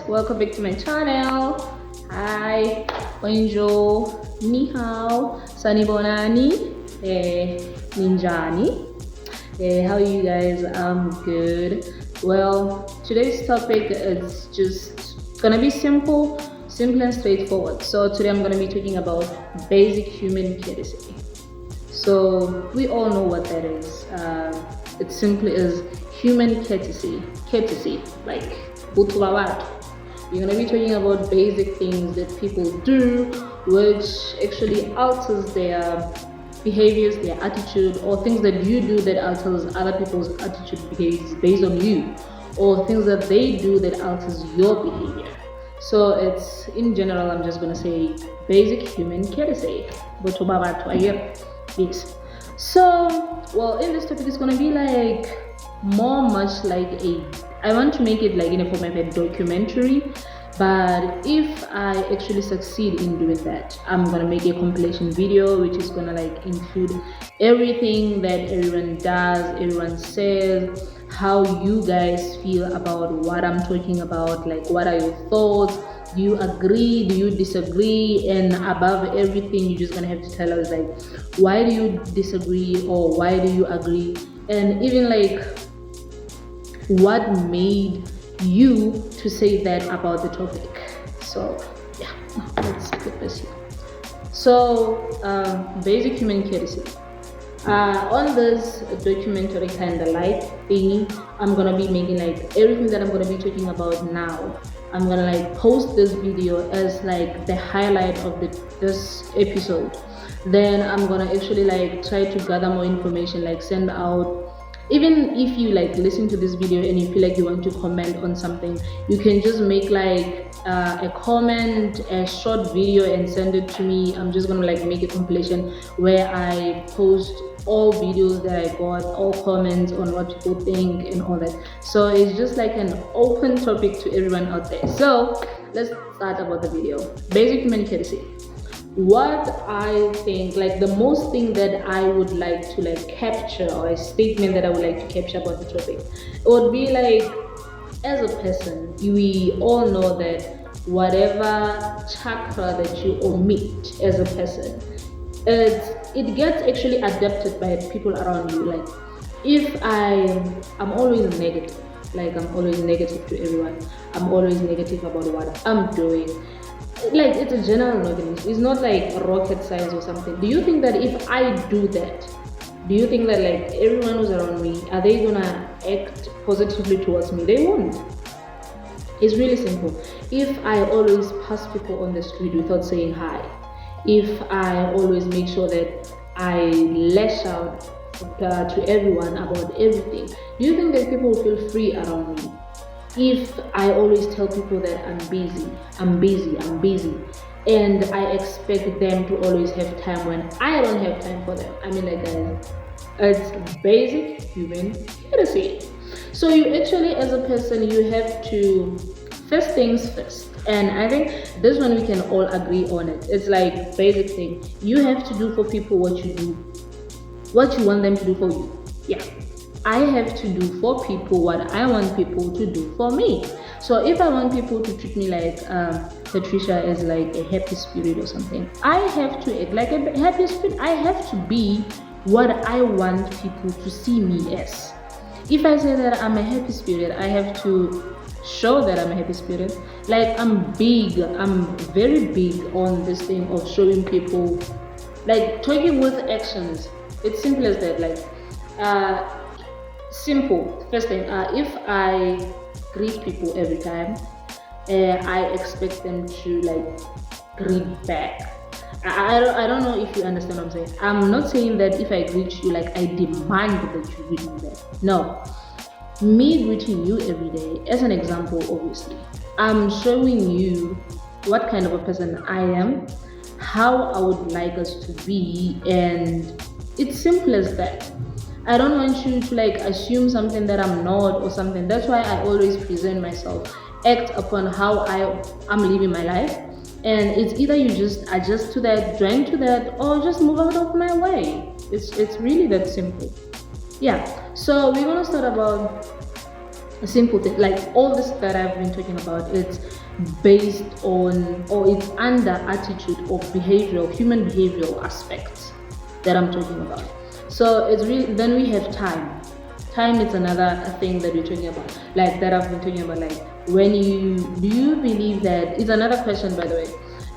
Welcome back to my channel. Hi, bonjour, ni hao, sanibonani, ninjani. How are you guys? I'm good. Well, today's topic is just gonna be simple and straightforward. So today I'm gonna be talking about basic human courtesy. So we all know what that is. It simply is human courtesy, like butu wa watu. We're going to be talking about basic things that people do which actually alters their behaviors, their attitude, or things that you do that alters other people's attitude behaviors based on you, or things that they do that alters your behavior. So it's, in general, I'm just going to say basic human courtesy. Yes. So, well, in this topic, it's going to be like much like I want to make it like in a form of a documentary, but if I actually succeed in doing that, I'm gonna make a compilation video which is gonna like include everything that everyone does, everyone says, how you guys feel about what I'm talking about, like what are your thoughts, do you agree, do you disagree, and above everything you're just gonna have to tell us like why do you disagree or why do you agree, and even like what made you to say that about the topic. So yeah, let's put this here. So basic human courtesy. On this documentary kind of like thingy, I'm gonna be making like everything that I'm gonna be talking about now. I'm gonna like post this video as like the highlight of this episode. Then I'm gonna actually like try to gather more information, like send out. Even if you like listen to this video and you feel like you want to comment on something, you can just make like a comment, a short video, and send it to me. I'm just gonna like make a compilation where I post all videos that I got, all comments on what people think and all that. So it's just like an open topic to everyone out there. So let's start about the video. Basic human courtesy. What I think, like the most thing that I would like to like capture, or a statement that I would like to capture about the topic, it would be like, as a person, we all know that whatever chakra that you omit as a person, it gets actually adapted by people around you. Like if I'm always negative, like I'm always negative to everyone, I'm always negative about what I'm doing, like it's a general organism, it's not like rocket science or something. Do you think that if I do that, do you think that like everyone who's around me, are they gonna act positively towards me? They won't. It's really simple. If I always pass people on the street without saying hi, if I always make sure that I lash out to everyone about everything, do you think that people will feel free around me? If I always tell people that I'm busy, and I expect them to always have time when I don't have time for them, I mean, like, it's basic human courtesy. So you actually, as a person, you have to, first things first, and I think this one we can all agree on it. It's like basic thing. You have to do for people what you do, what you want them to do for you. Yeah. I have to do for people what I want people to do for me. So if I want people to treat me like Patricia as like a happy spirit or something, I have to act like a happy spirit. I have to be what I want people to see me as. If I say that I'm a happy spirit, I have to show that I'm a happy spirit. Like I'm very big on this thing of showing people, like talking with actions. It's simple as that. Like simple. First thing, if I greet people every time, I expect them to like greet back. I don't know if you understand what I'm saying. I'm not saying that if I greet you, like I demand that you greet me back. No. Me greeting you every day, as an example, obviously, I'm showing you what kind of a person I am, how I would like us to be, and it's simple as that. I don't want you to like assume something that I'm not or something. That's why I always present myself, act upon how I'm living my life, and it's either you just adjust to that, join to that, or just move out of my way. It's really that simple. Yeah. So we're gonna start about A simple thing, like all this that I've been talking about, it's based on, or it's under attitude of behavioral, human behavioral aspects that I'm talking about. So it's really, then we have time. Time is another thing that we're talking about, like that I've been talking about. Like, do you believe that, it's another question by the way,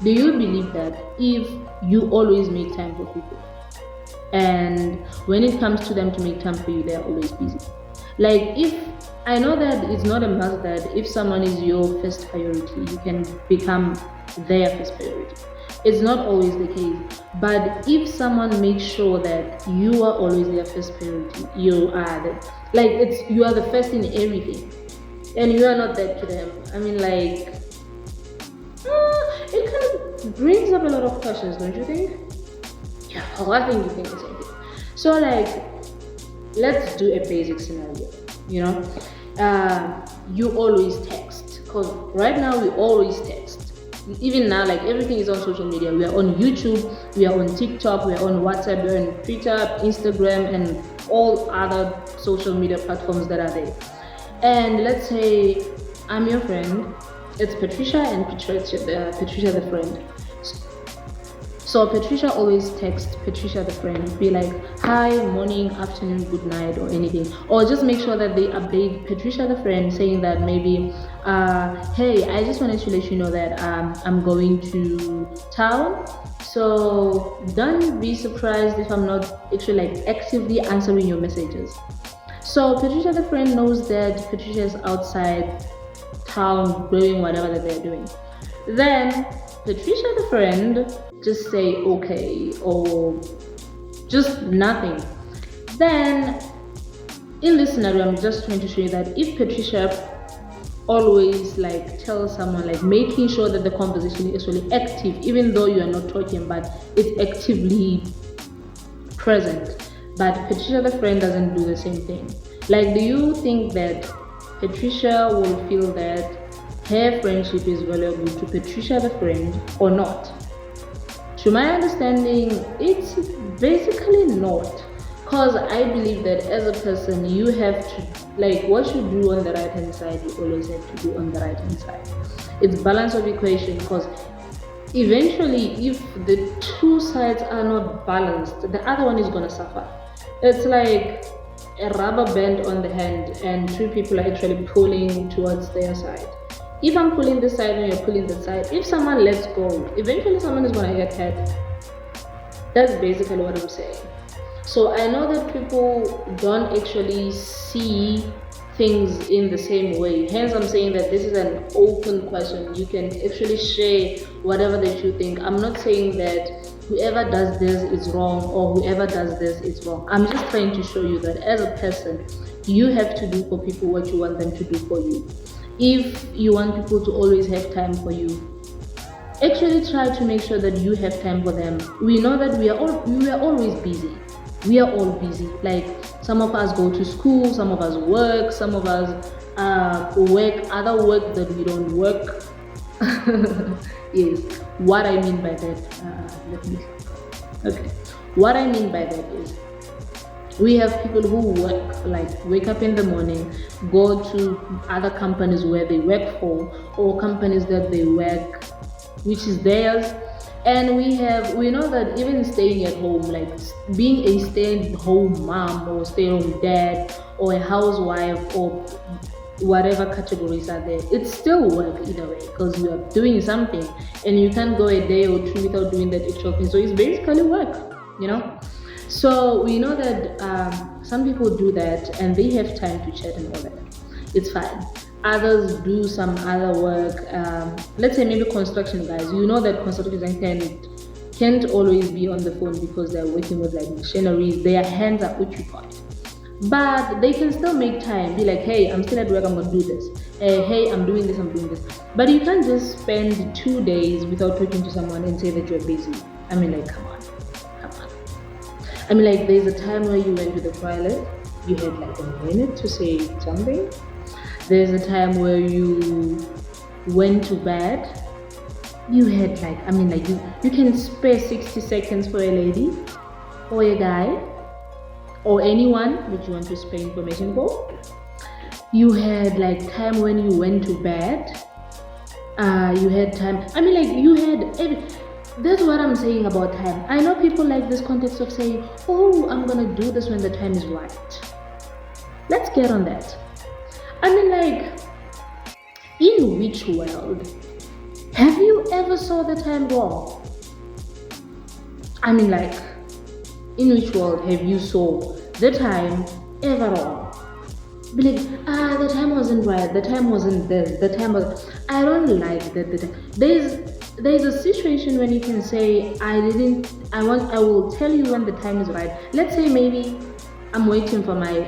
do you believe that if you always make time for people, and when it comes to them to make time for you, they're always busy? Like, if I know that it's not a must that if someone is your first priority, you can become their first priority. It's not always the case. But if someone makes sure that you are always their first priority, you are you are the first in everything, and you are not that to them. I mean, like, it kind of brings up a lot of questions, don't you think? Yeah, I think you think the same thing. So, like, let's do a basic scenario. You always text, because right now we always text. Even now, like, everything is on social media. We are on YouTube, we are on TikTok, we are on WhatsApp, we are on Twitter, Instagram, and all other social media platforms that are there. And let's say I'm your friend, it's Patricia, and Patricia the friend. So Patricia always texts Patricia the friend, be like, hi, morning, afternoon, good night, or anything. Or just make sure that they update Patricia the friend saying that maybe, hey, I just wanted to let you know that I'm going to town. So don't be surprised if I'm not actually like actively answering your messages. So Patricia the friend knows that Patricia is outside town doing whatever that they're doing. Then Patricia the friend just say okay, or just nothing. Then in this scenario, I'm just trying to show you that if Patricia always like tells someone, like making sure that the conversation is actually active, even though you are not talking, but it's actively present. But Patricia the friend doesn't do the same thing. Like, do you think that Patricia will feel that her friendship is valuable to Patricia the friend or not? To my understanding, it's basically not. Because I believe that as a person, you have to, like, what you do on the right hand side, you always have to do on the right hand side. It's balance of equation, because eventually, if the two sides are not balanced, the other one is going to suffer. It's like a rubber band on the hand, and two people are actually pulling towards their side. If I'm pulling this side and you're pulling that side, if someone lets go, eventually someone is going to get hurt. That's basically what I'm saying. So I know that people don't actually see things in the same way. Hence, I'm saying that this is an open question. You can actually share whatever that you think. I'm not saying that whoever does this is wrong or whoever does this is wrong. I'm just trying to show you that as a person, you have to do for people what you want them to do for you. If you want people to always have time for you, actually try to make sure that you have time for them. We know that we are always busy. We are all busy. Like, some of us go to school, some of us work, some of us work other work that we don't work. Yes. What I mean by that, okay. What I mean by that is, we have people who wake up in the morning, go to other companies where they work for, or companies that they work, which is theirs. And we know that even staying at home, like being a stay-at-home mom or stay-at-home dad or a housewife or whatever categories are there, it's still work either way, because you are doing something and you can't go a day or two without doing that extra thing. So it's basically work, So we know that some people do that and they have time to chat and all that. It's fine. Others do some other work. Let's say maybe construction guys. You know that construction guys can't always be on the phone because they're working with like machineries. Their hands are occupied. But they can still make time. Be like, hey, I'm still at work, I'm going to do this. Hey, I'm doing this, I'm doing this. But you can't just spend 2 days without talking to someone and say that you're busy. I mean, like, come on. I mean, like, there's a time where you went to the toilet, you had like a minute to say something. There's a time where you went to bed, you had like, I mean, like, you can spare 60 seconds for a lady or a guy or anyone that you want to spare information for. You had like time when you went to bed. You had time. I mean, like you had every. That's what I'm saying about time. I know people like this context of saying, "Oh, I'm gonna do this when the time is right." Let's get on that. I mean, like, in which world have you ever saw the time wrong? I mean, like, in which world have you saw the time ever wrong? Be like, the time wasn't right, the time wasn't this, the time was. I don't like that. There's a situation when you can say, I will tell you when the time is right. Let's say maybe I'm waiting for my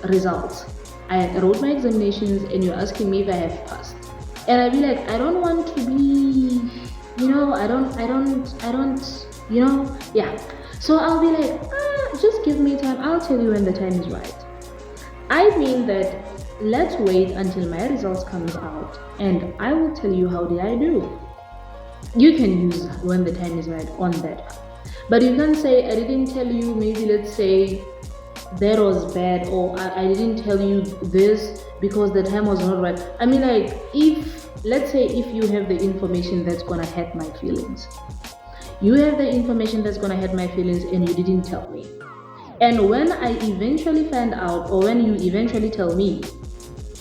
results. I wrote my examinations and you're asking me if I have passed. And I'd be like, I don't want to be, I don't, yeah. So I'll be like, just give me time. I'll tell you when the time is right. I mean that let's wait until my results comes out and I will tell you how did I do. You can use when the time is right on that. But you can't say, I didn't tell you, maybe let's say that was bad, or I didn't tell you this because the time was not right. I mean, like, let's say if you have the information that's gonna hurt my feelings. You have the information that's gonna hurt my feelings and you didn't tell me. And when I eventually find out, or when you eventually tell me,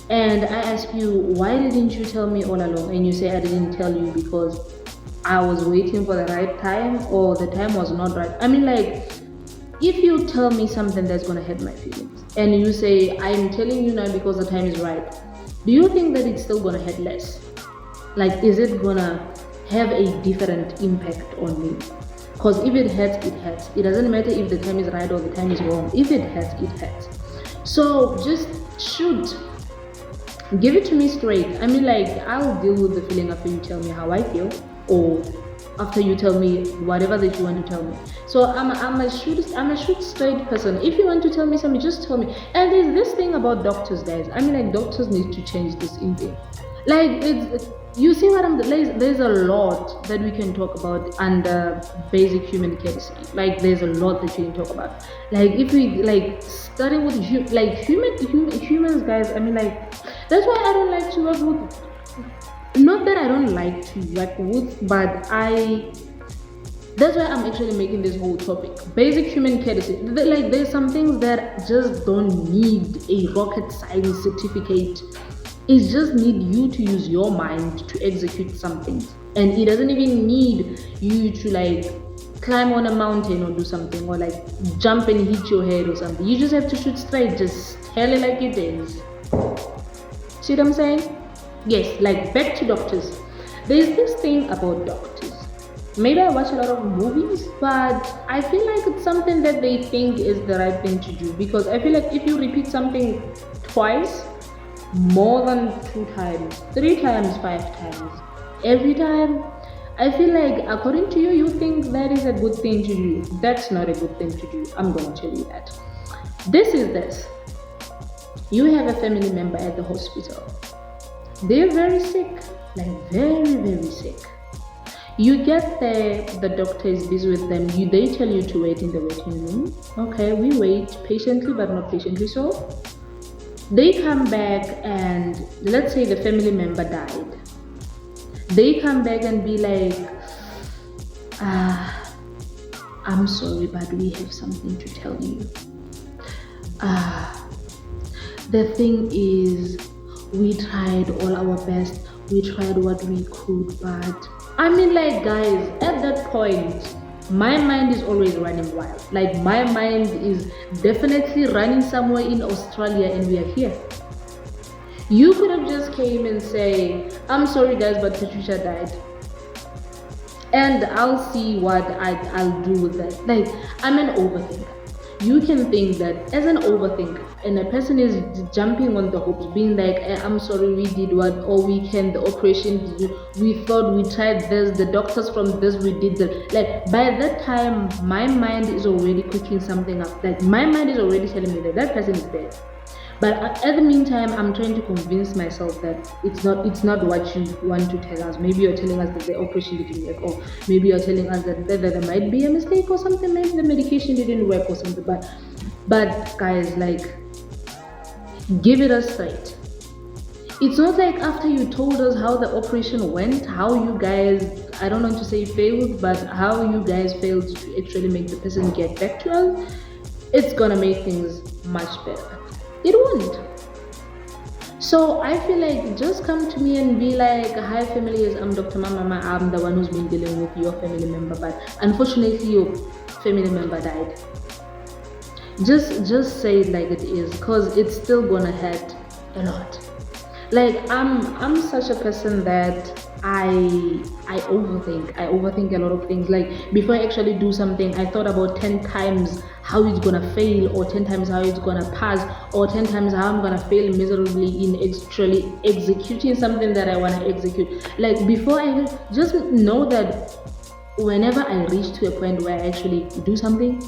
and I ask you, why didn't you tell me all along? And you say, I didn't tell you because I was waiting for the right time, or the time was not right. I mean, like, if you tell me something that's gonna hurt my feelings, and you say, I'm telling you now because the time is right, do you think that it's still gonna hurt less? Like, is it gonna have a different impact on me? Because if it hurts, it hurts. It doesn't matter if the time is right or the time is wrong. If it hurts, it hurts. So just shoot. Give it to me straight. I mean, like, I'll deal with the feeling after you tell me how I feel, or after you tell me whatever that you want to tell me. So I'm a shoot straight person. If you want to tell me something, just tell me. And there's this thing about doctors, guys. I mean, like, doctors need to change this in thing. Like, you see what there's a lot that we can talk about under basic human courtesy. Like, there's a lot that you can talk about. Like, if we, like, starting with humans, guys. I mean, like, that's why I don't like to work with. Not that I don't like to work with, but that's why I'm actually making this whole topic. Basic human courtesy. Like, there's some things that just don't need a rocket science certificate. It just need you to use your mind to execute something. And it doesn't even need you to, like, climb on a mountain or do something, or like jump and hit your head or something. You just have to shoot straight. Just tell it like it is. See what I'm saying? Yes, like, back to doctors. There's this thing about doctors. Maybe I watch a lot of movies, but I feel like it's something that they think is the right thing to do. Because I feel like if you repeat something twice, more than 2 times, 3 times, 5 times, every time, I feel like, according to you, you think that is a good thing to do. That's not a good thing to do. I'm gonna tell you that. This is this. You have a family member at the hospital. They're very sick, like very, very sick. You get there, the doctor is busy with them. They tell you to wait in the waiting room. Okay, we wait patiently, but not patiently so. They come back and let's say the family member died. They come back and be like, I'm sorry, but we have something to tell you. The thing is, we tried all our best. We tried what we could, but I mean, like, guys, at that point, my mind is always running wild. Like, my mind is definitely running somewhere in Australia and we are here. You could have just came and say, I'm sorry guys, but Patricia died. And I'll see what I'll do with that. Like, I'm an overthinker. You can think that as an overthinker, and a person is jumping on the hopes, being like, I'm sorry, we did what all weekend, the operation, we thought, we tried this, the doctors from this, we did that. Like, by that time, my mind is already cooking something up. Like, my mind is already telling me that that person is dead. But at the meantime, I'm trying to convince myself that it's not what you want to tell us. Maybe you're telling us that the operation didn't work, or maybe you're telling us that there might be a mistake or something. Maybe the medication didn't work or something. But guys, like, give it us straight. It's not like after you told us how the operation went, how you guys, I don't want to say failed, but how you guys failed to actually make the person get back to us, it's gonna make things much better. It won't. So I feel like just come to me and be like, hi family, I'm Dr. Mama, I'm the one who's been dealing with your family member, but unfortunately your family member died. Just say it like it is, because it's still gonna hurt a lot. Like I'm such a person that I overthink a lot of things. Like before I actually do something, I thought about 10 times how it's gonna fail, or 10 times how it's gonna pass, or 10 times how I'm gonna fail miserably in actually executing something that I wanna execute. Like before I just know that whenever I reach to a point where I actually do something,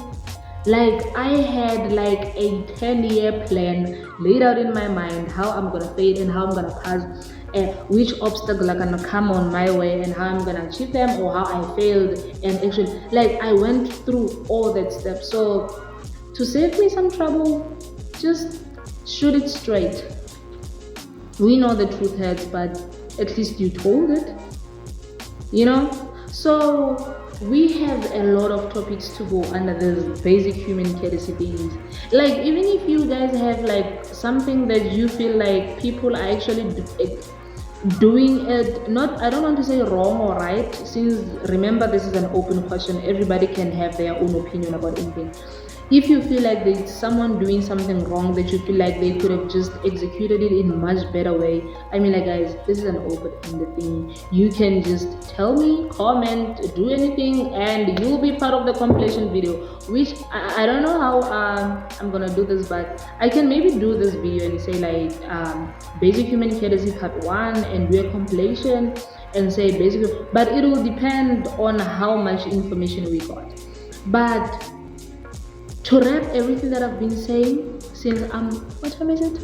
like I had like a 10-year plan laid out in my mind, how I'm gonna fail and how I'm gonna pass, and which obstacles are gonna come on my way and how I'm gonna achieve them, or how I failed. And actually, like I went through all that stuff. So to save me some trouble, just shoot it straight. We know the truth hurts, but at least you told it, you know. So we have a lot of topics to go under this basic human courtesy things. Like even if you guys have like something that you feel like people are actually doing it, not, I don't want to say wrong or right, since remember this is an open question, everybody can have their own opinion about anything. If you feel like there's someone doing something wrong that you feel like they could have just executed it in a much better way, I mean, like guys, this is an open-ended thing. You can just tell me, comment, do anything, and you'll be part of the compilation video, which I don't know how I'm gonna do this, but I can maybe do this video and say like basic human courtesy part 1 and do a compilation and say basically, but it will depend on how much information we got. But to wrap everything that I've been saying since what time is it?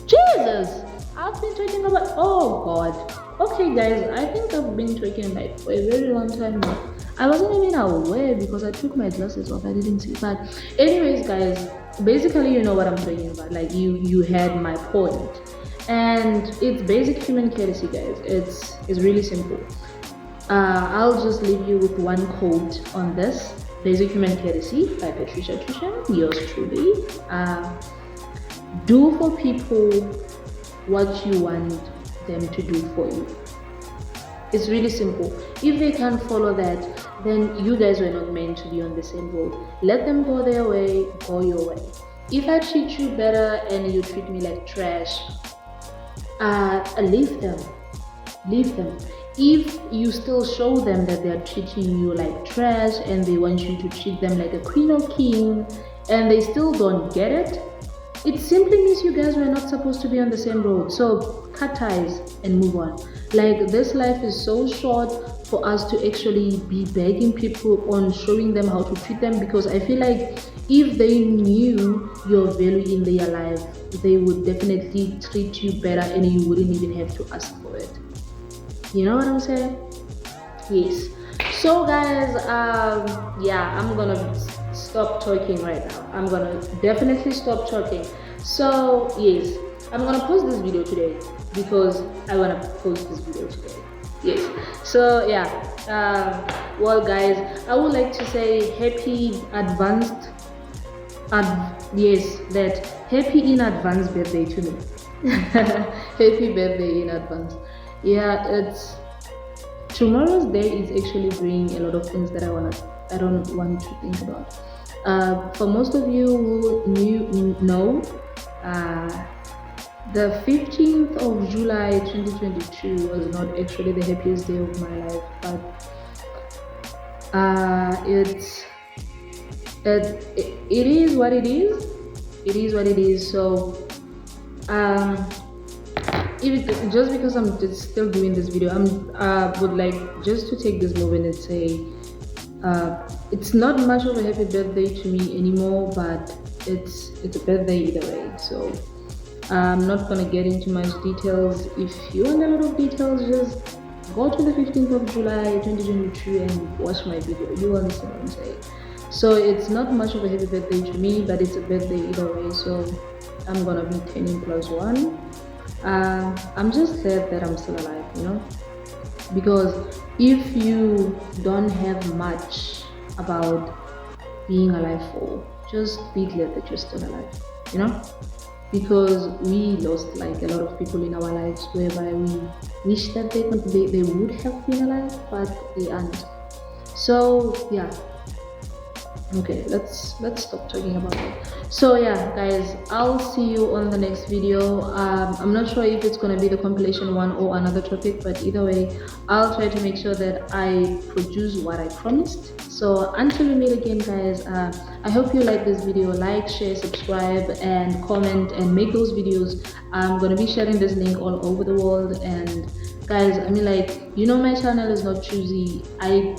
Jesus! I've been talking about, oh god. Okay guys, I think I've been talking like for a very long time now. I wasn't even aware because I took my glasses off, I didn't see. But anyways guys, basically you know what I'm talking about. Like you had my point. And it's basic human courtesy guys. It's really simple. I'll just leave you with one quote on this. Basic Human Courtesy by Patricia Tushan, yours truly. Do for people what you want them to do for you. It's really simple. If they can't follow that, then you guys were not meant to be on the same road. Let them go their way, go your way. If I treat you better and you treat me like trash, leave them. Leave them. If you still show them that they're treating you like trash and they want you to treat them like a queen or king and they still don't get it, it simply means you guys were not supposed to be on the same road. So cut ties and move on. Like this life is so short for us to actually be begging people on showing them how to treat them, because I feel like if they knew your value in their life, they would definitely treat you better and you wouldn't even have to ask for it. You know what I'm saying? Yes. So guys, yeah, I'm gonna stop talking right now. I'm gonna definitely stop talking. So yes, I'm gonna post this video today because I wanna post this video today. Yes. So yeah, well guys, I would like to say happy advanced, happy in advance birthday to me. Happy birthday in advance. Yeah, it's tomorrow's day is actually bringing a lot of things that I don't want to think about. For most of you who know, the 15th of July 2022 was not actually the happiest day of my life, but it is what it is. It is what it is. So just because I'm just still doing this video, I would like just to take this moment and say it's not much of a happy birthday to me anymore, but it's a birthday either way. So I'm not gonna get into much details. If you want a lot of details, just go to the 15th of July 2022 and watch my video. You understand what I'm saying? So it's not much of a happy birthday to me, but it's a birthday either way. So I'm gonna be turning +1. I'm just glad that I'm still alive, you know, because if you don't have much about being alive for, just be glad that you're still alive, you know, because we lost like a lot of people in our lives whereby we wish that they would have been alive, but they aren't. So yeah, okay, let's stop talking about it. So yeah, guys, I'll see you on the next video. I'm not sure if it's gonna be the compilation one or another topic, but either way, I'll try to make sure that I produce what I promised. So until we meet again, guys, I hope you like this video. Like, share, subscribe, and comment, and make those videos. I'm gonna be sharing this link all over the world. And guys, I mean, like, you know, my channel is not choosy. I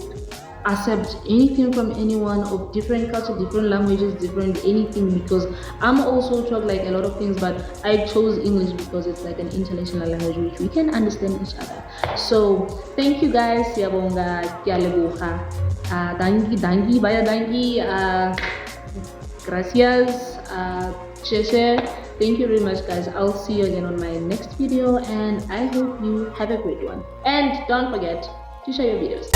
accept anything from anyone of different culture, different languages, different anything, because I'm also taught like a lot of things, but I chose English because it's like an international language which we can understand each other. So thank you guys. Siyabonga, kiyaleboha. Dangi, baya dangi. Gracias. Share. Thank you very much, guys. I'll see you again on my next video, and I hope you have a great one. And don't forget to share your videos.